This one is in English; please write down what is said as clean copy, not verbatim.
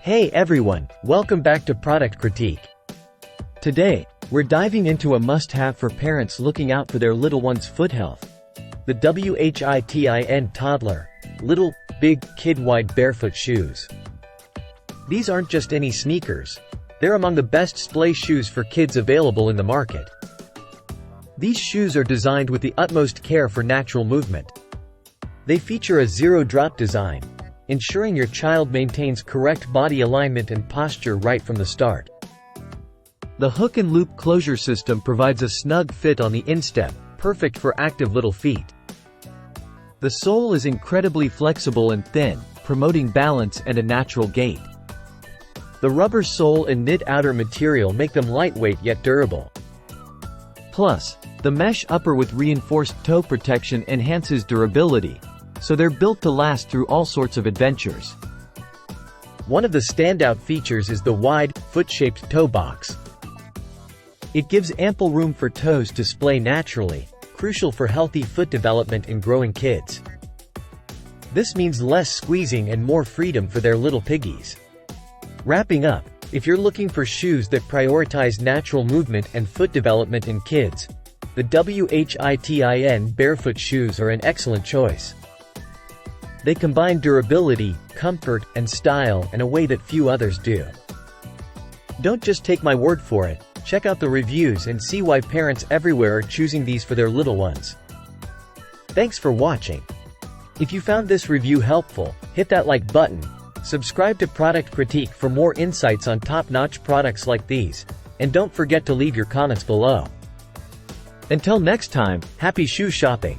Hey everyone, welcome back to Product Critique. Today, we're diving into a must-have for parents looking out for their little one's foot health. The WHITIN Toddler, Little, Big, Kid-Wide Barefoot Shoes. These aren't just any sneakers. They're among the best splay shoes for kids available in the market. These shoes are designed with the utmost care for natural movement. They feature a zero-drop design, ensuring your child maintains correct body alignment and posture right from the start. The hook and loop closure system provides a snug fit on the instep, perfect for active little feet. The sole is incredibly flexible and thin, promoting balance and a natural gait. The rubber sole and knit outer material make them lightweight yet durable. Plus, the mesh upper with reinforced toe protection enhances durability, so they're built to last through all sorts of adventures. One of the standout features is the wide, foot-shaped toe box. It gives ample room for toes to splay naturally, crucial for healthy foot development in growing kids. This means less squeezing and more freedom for their little piggies. Wrapping up, if you're looking for shoes that prioritize natural movement and foot development in kids, the WHITIN Barefoot shoes are an excellent choice. They combine durability, comfort, and style in a way that few others do. Don't just take my word for it, check out the reviews and see why parents everywhere are choosing these for their little ones. Thanks for watching. If you found this review helpful, hit that like button, subscribe to Product Critique for more insights on top-notch products like these, and don't forget to leave your comments below. Until next time, happy shoe shopping!